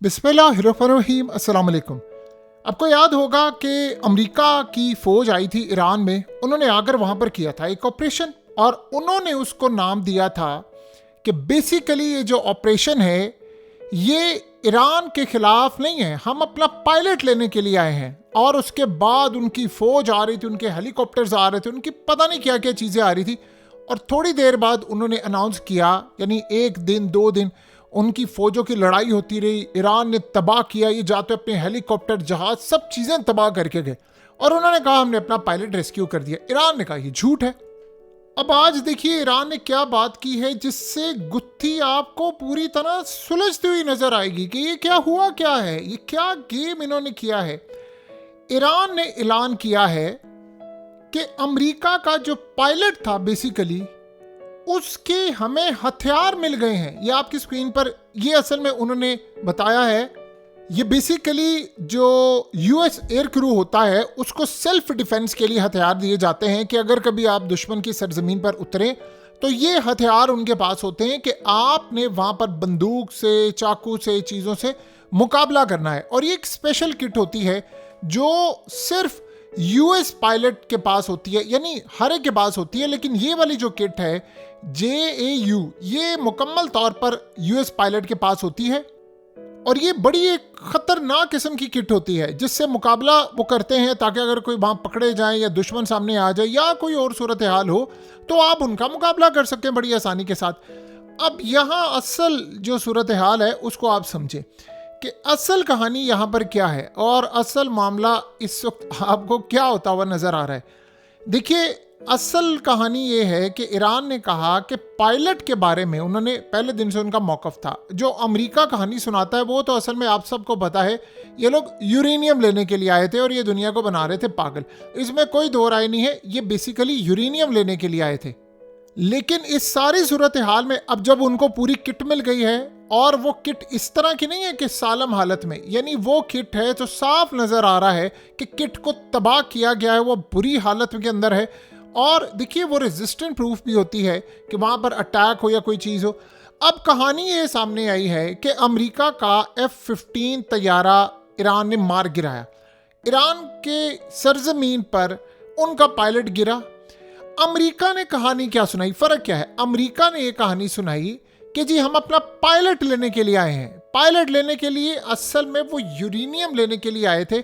बिस्मिल्लाहिर्रहमानिर्रहीम। अस्सलाम वालेकुम। आपको याद होगा कि अमेरिका की फ़ौज आई थी ईरान में, उन्होंने आकर वहाँ पर किया था एक ऑपरेशन और उन्होंने उसको नाम दिया था कि बेसिकली ये जो ऑपरेशन है ये ईरान के ख़िलाफ़ नहीं है, हम अपना पायलट लेने के लिए आए हैं। और उसके बाद उनकी फ़ौज आ रही थी, उनके हेलीकॉप्टर्स आ रहे थे, उनकी पता नहीं क्या क्या चीज़ें आ रही थी। और थोड़ी देर बाद उन्होंने अनाउंस किया, यानी एक दिन 2 दिन उनकी फ़ौजों की लड़ाई होती रही, ईरान ने तबाह किया, ये जाते अपने हेलीकॉप्टर जहाज़ सब चीज़ें तबाह करके गए और उन्होंने कहा हमने अपना पायलट रेस्क्यू कर दिया। ईरान ने कहा ये झूठ है। अब आज देखिए ईरान ने क्या बात की है जिससे गुत्थी आपको पूरी तरह सुलझती हुई नजर आएगी कि ये क्या हुआ, क्या है, ये क्या गेम इन्होंने किया है। ईरान ने ऐलान किया है कि अमेरिका का जो पायलट था बेसिकली उसके हमें हथियार मिल गए हैं। ये आपकी स्क्रीन पर ये असल में उन्होंने बताया है। ये बेसिकली जो यूएस एयर क्रू होता है उसको सेल्फ डिफेंस के लिए हथियार दिए जाते हैं कि अगर कभी आप दुश्मन की सरजमीन पर उतरें तो ये हथियार उनके पास होते हैं कि आपने वहाँ पर बंदूक से, चाकू से, चीज़ों से मुकाबला करना है। और ये एक स्पेशल किट होती है जो सिर्फ यूएस पायलट के पास होती है, यानी हर एक के पास होती है। लेकिन ये वाली जो किट है JAU ये मुकम्मल तौर पर यूएस पायलट के पास होती है और ये बड़ी एक ख़तरनाक किस्म की किट होती है जिससे मुकाबला वो करते हैं ताकि अगर कोई वहाँ पकड़े जाए या दुश्मन सामने आ जाए या कोई और सूरत हाल हो तो आप उनका मुकाबला कर सकते हैं बड़ी आसानी के साथ। अब यहाँ असल जो सूरत हाल है उसको आप समझें कि असल कहानी यहाँ पर क्या है और असल मामला इस वक्त आपको क्या होता हुआ नज़र आ रहा है। देखिए असल कहानी ये है कि ईरान ने कहा कि पायलट के बारे में उन्होंने पहले दिन से उनका मौक़िफ़ था। जो अमेरिका कहानी सुनाता है वो तो असल में आप सबको पता है, ये लोग यूरेनियम लेने के लिए आए थे और ये दुनिया को बना रहे थे पागल, इसमें कोई दो राय नहीं है। ये बेसिकली यूरेनियम लेने के लिए आए थे। लेकिन इस सारी सूरत हाल में अब जब उनको पूरी किट मिल गई है और वो किट इस तरह की नहीं है कि सालम हालत में, यानी वो किट है तो साफ नज़र आ रहा है कि किट को तबाह किया गया है, वो बुरी हालत के अंदर है। और देखिए वो रेजिस्टेंट प्रूफ भी होती है कि वहाँ पर अटैक हो या कोई चीज़ हो। अब कहानी ये सामने आई है कि अमेरिका का F-15 तैयारा ईरान ने मार गिराया। ईरान के सरजमीन पर उनका पायलट गिरा। अमेरिका ने कहानी क्या सुनाई, फ़र्क क्या है। अमेरिका ने ये कहानी सुनाई कि जी हम अपना पायलट लेने के लिए आए हैं। पायलट लेने के लिए असल में वो यूरेनियम लेने के लिए आए थे।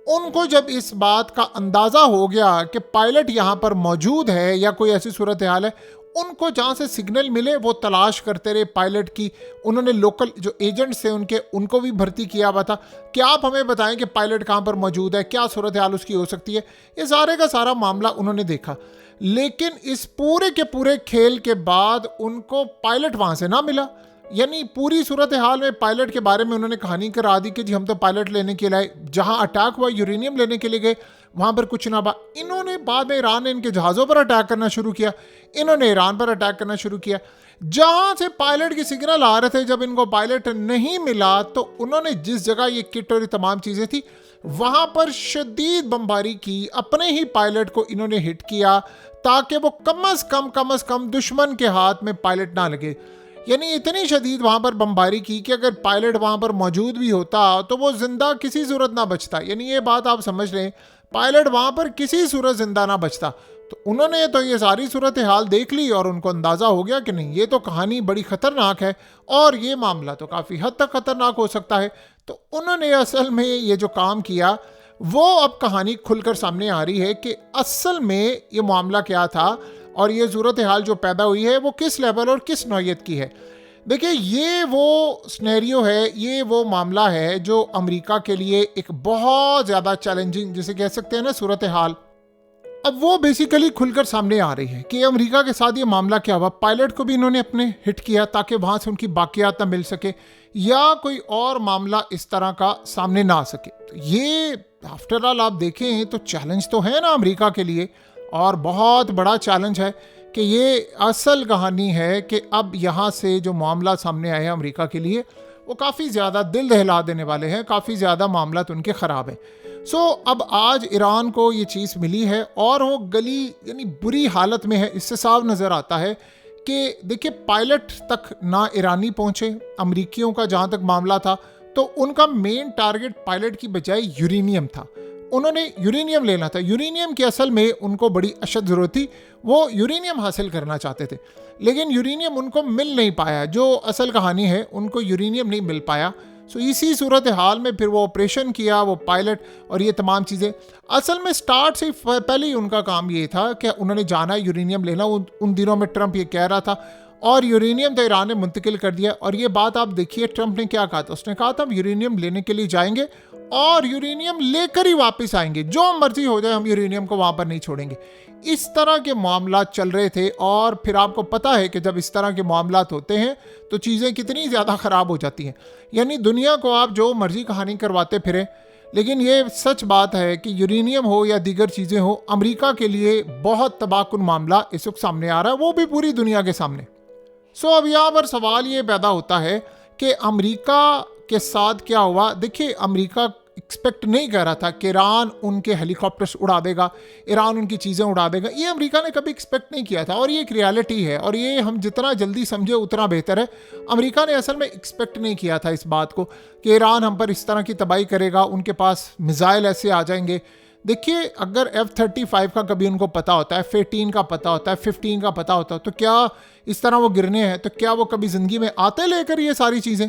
उनको जब इस बात का अंदाज़ा हो गया कि पायलट यहाँ पर मौजूद है या कोई ऐसी सूरत हाल है, उनको जहाँ से सिग्नल मिले वो तलाश करते रहे पायलट की। उन्होंने लोकल जो एजेंट्स थे उनको भी भर्ती किया हुआ था कि आप हमें बताएं कि पायलट कहाँ पर मौजूद है, क्या सूरत हाल उसकी हो सकती है। ये सारे का सारा मामला उन्होंने देखा। लेकिन इस पूरे के पूरे खेल के बाद उनको पायलट वहाँ से ना मिला। यानी पूरी सूरत हाल में पायलट के बारे में उन्होंने कहानी करा दी कि जी हम तो पायलट लेने के लिए, जहां अटैक हुआ यूरेनियम लेने के लिए गए वहां पर कुछ ना बा। इन्होंने बाद में ईरान ने इनके जहाज़ों पर अटैक करना शुरू किया, इन्होंने ईरान पर अटैक करना शुरू किया। जहां से पायलट की सिग्नल आ रहे थे, जब इनको पायलट नहीं मिला तो उन्होंने जिस जगह ये किट और ये तमाम चीज़ें थी वहाँ पर शदीद बमबारी की, अपने ही पायलट को इन्होंने हिट किया ताकि वो कम अज़ कम दुश्मन के हाथ में पायलट ना लगे। यानी इतनी शदीद वहाँ पर बमबारी की कि अगर पायलट वहाँ पर मौजूद भी होता तो वो ज़िंदा किसी सूरत ना बचता। यानी ये बात आप समझ लें, पायलट वहाँ पर किसी सूरत ज़िंदा ना बचता। तो उन्होंने तो ये सारी सूरत हाल देख ली और उनको अंदाज़ा हो गया कि नहीं ये तो कहानी बड़ी ख़तरनाक है और ये मामला तो काफ़ी हद तक ख़तरनाक हो सकता है। तो उन्होंने असल में ये जो काम किया वो अब कहानी खुलकर सामने आ रही है कि असल में ये मामला क्या था और ये सूरत हाल जो पैदा हुई है वो किस लेवल और किस नौयत की है। देखिए ये वो स्नैरियो है, ये वो मामला है जो अमेरिका के लिए एक बहुत ज़्यादा चैलेंजिंग जिसे कह सकते हैं ना सूरत हाल, अब वो बेसिकली खुलकर सामने आ रही है कि अमेरिका के साथ ये मामला क्या हुआ। पायलट को भी इन्होंने अपने हिट किया ताकि वहाँ से उनकी बाकियात ना मिल सके या कोई और मामला इस तरह का सामने ना आ सके। तो ये आफ्टर ऑल आप देखें तो चैलेंज तो है ना अमेरिका के लिए, और बहुत बड़ा चैलेंज है कि ये असल कहानी है कि अब यहाँ से जो मामला सामने आए हैं अमेरिका के लिए वो काफ़ी ज़्यादा दिल दहला देने वाले हैं, काफ़ी ज़्यादा मामला तो उनके ख़राब हैं। अब आज ईरान को ये चीज़ मिली है और वो गली यानी बुरी हालत में है। इससे साफ नज़र आता है कि देखिए पायलट तक ना ईरानी पहुँचे, अमरीकियों का जहाँ तक मामला था तो उनका मेन टारगेट पायलट की बजाय यूरेनियम था। उन्होंने यूरेनियम लेना था। यूरेनियम की असल में उनको बड़ी अशद ज़रूरत थी, वो यूरेनियम हासिल करना चाहते थे, लेकिन यूरेनियम उनको मिल नहीं पाया। जो असल कहानी है, उनको यूरेनियम नहीं मिल पाया। सो इसी सूरत हाल में फिर वो ऑपरेशन किया, वो पायलट और ये तमाम चीज़ें। असल में स्टार्ट से पहले ही उनका काम ये था कि उन्होंने जाना यूरेनियम लेना। उन दिनों में ट्रंप ये कह रहा था, और यूरेनियम तो ईरान ने मुंतकिल कर दिया। और ये बात आप देखिए ट्रंप ने क्या कहा था। उसने कहा था हम यूरेनियम लेने के लिए जाएंगे और यूरेनियम लेकर ही वापस आएंगे, जो मर्जी हो जाए हम यूरेनियम को वहाँ पर नहीं छोड़ेंगे। इस तरह के मामला चल रहे थे। और फिर आपको पता है कि जब इस तरह के मामला होते हैं तो चीज़ें कितनी ज़्यादा ख़राब हो जाती हैं। यानी दुनिया को आप जो मर्जी कहानी करवाते फिरें, लेकिन ये सच बात है कि यूरेनियम हो या दीगर चीज़ें हो, अमेरिका के लिए बहुत तबाहकुन मामला इस वक्त सामने आ रहा है, वो भी पूरी दुनिया के सामने। सो अब यहाँ पर सवाल ये पैदा होता है कि अमेरिका के साथ क्या हुआ। देखिए, अमेरिका एक्सपेक्ट नहीं कर रहा था कि ईरान उनके हेलीकॉप्टर्स उड़ा देगा, ईरान उनकी चीज़ें उड़ा देगा। ये अमेरिका ने कभी एक्सपेक्ट नहीं किया था, और ये एक रियलिटी है, और ये हम जितना जल्दी समझे उतना बेहतर है। अमेरिका ने असल में एक्सपेक्ट नहीं किया था इस बात को कि ईरान हम पर इस तरह की तबाही करेगा, उनके पास मिसाइल ऐसे आ जाएंगे। देखिए, अगर F-35 का कभी उनको पता होता है, F-18 का पता होता है, F-15 का पता होता है, तो क्या इस तरह वो गिरने हैं, तो क्या वो कभी ज़िंदगी में आते लेकर ये सारी चीज़ें?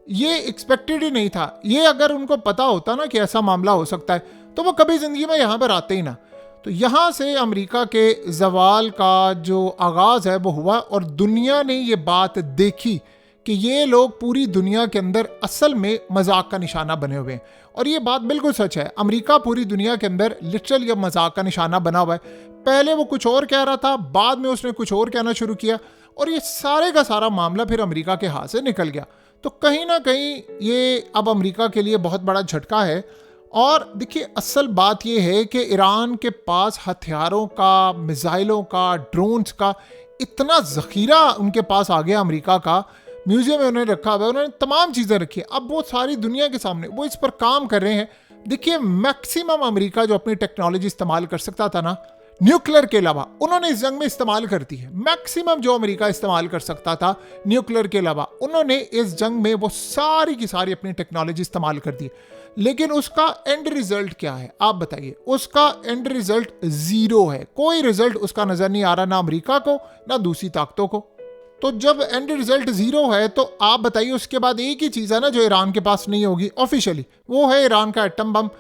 ये एक्सपेक्टेड ही नहीं था। ये अगर उनको पता होता ना कि ऐसा मामला हो सकता है, तो वो कभी ज़िंदगी में यहाँ पर आते ही ना। तो यहाँ से अमेरिका के ज़वाल का जो आगाज़ है वो हुआ, और दुनिया ने ये बात देखी कि ये लोग पूरी दुनिया के अंदर असल में मजाक का निशाना बने हुए हैं। और ये बात बिल्कुल सच है, अमेरिका पूरी दुनिया के अंदर लिटरली अब मजाक का निशाना बना हुआ है। पहले वो कुछ और कह रहा था, बाद में उसने कुछ और कहना शुरू किया, और ये सारे का सारा मामला फिर अमेरिका के हाथ से निकल गया। तो कहीं ना कहीं ये अब अमेरिका के लिए बहुत बड़ा झटका है। और देखिए, असल बात ये है कि ईरान के पास हथियारों का, मिसाइलों का, ड्रोन्स का इतना ज़ख़ीरा उनके पास आ गया। अमेरिका का म्यूजियम में उन्होंने रखा हुआ है, उन्होंने तमाम चीज़ें रखी हैं। अब वो सारी दुनिया के सामने वो इस पर काम कर रहे हैं। देखिए, मैक्सिमम अमेरिका जो अपनी टेक्नोलॉजी इस्तेमाल कर सकता था ना, न्यूक्लियर के अलावा, उन्होंने इस जंग में इस्तेमाल कर दी है। मैक्सिमम जो अमेरिका इस्तेमाल कर सकता था न्यूक्लियर के अलावा, उन्होंने इस जंग में वो सारी की सारी अपनी टेक्नोलॉजी इस्तेमाल कर दी। लेकिन उसका एंड रिजल्ट क्या है, आप बताइए? उसका एंड रिजल्ट ज़ीरो है। कोई रिजल्ट उसका नज़र नहीं आ रहा, ना अमेरिका को ना दूसरी ताकतों को। तो जब एंड रिजल्ट ज़ीरो है, तो आप बताइए, उसके बाद एक ही चीज़ है ना जो ईरान के पास नहीं होगी ऑफिशियली, वो है ईरान का एटम बम।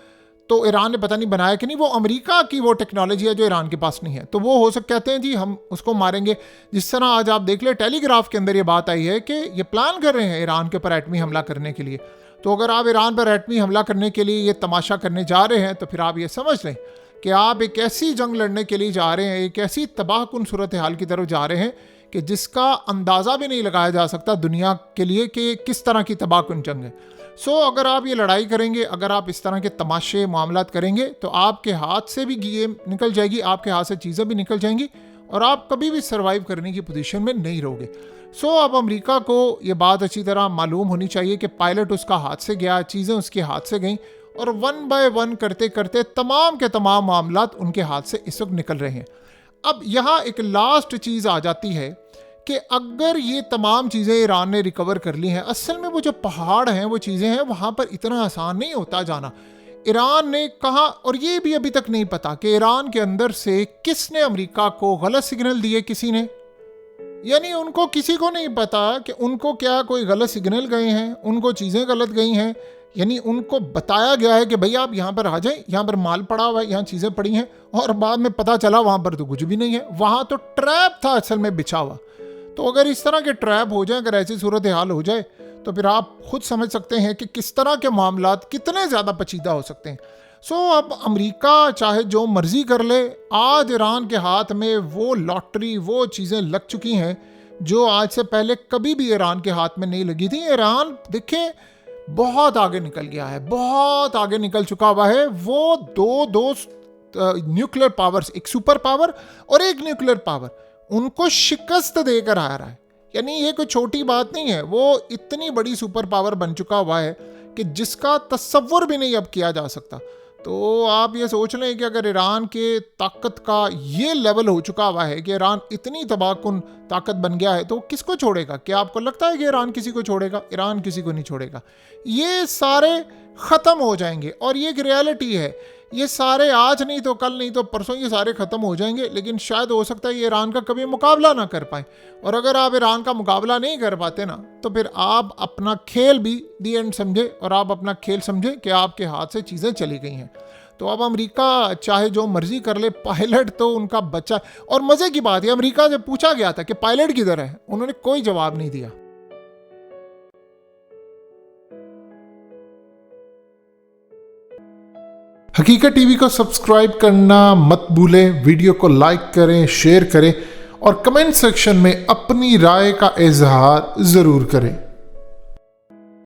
तो ईरान ने पता नहीं बनाया कि नहीं, वो अमेरिका की वो टेक्नोलॉजी है जो ईरान के पास नहीं है। तो वो हो सकते कहते हैं जी हम उसको मारेंगे। जिस तरह आज आप देख ले, टेलीग्राफ के अंदर ये बात आई है कि ये प्लान कर रहे हैं ईरान के ऊपर एटमी हमला करने के लिए। तो अगर आप ईरान पर एटमी हमला करने के लिए ये तमाशा करने जा रहे हैं, तो फिर आप ये समझ लें कि आप एक ऐसी जंग लड़ने के लिए जा रहे हैं, एक ऐसी तबाहकुन सूरत हाल की तरफ जा रहे हैं कि जिसका अंदाज़ा भी नहीं लगाया जा सकता दुनिया के लिए कि किस तरह की तबाहकुन जंग है। सो अगर आप ये लड़ाई करेंगे, अगर आप इस तरह के तमाशे मामलात करेंगे, तो आपके हाथ से भी गेम निकल जाएगी, आपके हाथ से चीज़ें भी निकल जाएंगी, और आप कभी भी सर्वाइव करने की पोजीशन में नहीं रहोगे। सो अब अमेरिका को ये बात अच्छी तरह मालूम होनी चाहिए कि पायलट उसका हाथ से गया, चीज़ें उसके हाथ से गईं, और 1 बाय 1 करते करते तमाम के तमाम मामलात उनके हाथ से इस वक्त निकल रहे हैं। अब यहाँ एक लास्ट चीज़ आ जाती है कि अगर ये तमाम चीज़ें ईरान ने रिकवर कर ली हैं, असल में वो जो पहाड़ हैं, वो चीज़ें हैं, वहाँ पर इतना आसान नहीं होता जाना। ईरान ने कहा, और ये भी अभी तक नहीं पता कि ईरान के अंदर से किसने अमेरिका को गलत सिग्नल दिए, किसी ने, यानी उनको किसी को नहीं पता कि उनको क्या कोई गलत सिग्नल गए हैं, उनको चीज़ें गलत गई हैं। यानी उनको बताया गया है कि भाई आप यहाँ पर आ जाएं, यहाँ पर माल पड़ा हुआ है, यहाँ चीज़ें पड़ी हैं, और बाद में पता चला वहाँ पर तो कुछ भी नहीं है, वहाँ तो ट्रैप था असल में बिछा हुआ। तो अगर इस तरह के ट्रैप हो जाए, अगर ऐसी सूरत हाल हो जाए, तो फिर आप खुद समझ सकते हैं कि किस तरह के मामलात कितने ज़्यादा पेचीदा हो सकते हैं। सो अब अमेरिका चाहे जो मर्जी कर ले, आज ईरान के हाथ में वो लॉटरी, वो चीज़ें लग चुकी हैं जो आज से पहले कभी भी ईरान के हाथ में नहीं लगी थी। ईरान देखें बहुत आगे निकल गया है, बहुत आगे निकल चुका हुआ है। वो दो न्यूक्लियर पावर्स, एक सुपर पावर और एक न्यूक्लियर पावर, उनको शिकस्त देकर आ रहा है। यानी ये कोई छोटी बात नहीं है, वो इतनी बड़ी सुपर पावर बन चुका हुआ है कि जिसका तस्वुर भी नहीं अब किया जा सकता। तो आप ये सोच लें कि अगर ईरान के ताकत का ये लेवल हो चुका हुआ है कि ईरान इतनी तबाहकुन ताकत बन गया है, तो किसको छोड़ेगा? क्या आपको लगता है कि ईरान किसी को छोड़ेगा? ईरान किसी को नहीं छोड़ेगा। ये सारे ख़त्म हो जाएंगे और ये एक रियलिटी है। ये सारे आज नहीं तो कल नहीं तो परसों ये सारे ख़त्म हो जाएंगे, लेकिन शायद हो सकता है ये ईरान का कभी मुकाबला ना कर पाए। और अगर आप ईरान का मुकाबला नहीं कर पाते ना, तो फिर आप अपना खेल भी दी एंड समझे और आप अपना खेल समझे कि आपके हाथ से चीज़ें चली गई हैं। तो अब अमेरिका चाहे जो मर्जी कर ले, पायलट तो उनका बच्चा। और मज़े की बात है, अमेरिका से पूछा गया था कि पायलट किधर है, उन्होंने कोई जवाब नहीं दिया। हकीकत टीवी को सब्सक्राइब करना मत भूलें, वीडियो को लाइक करें, शेयर करें और कमेंट सेक्शन में अपनी राय का इजहार ज़रूर करें।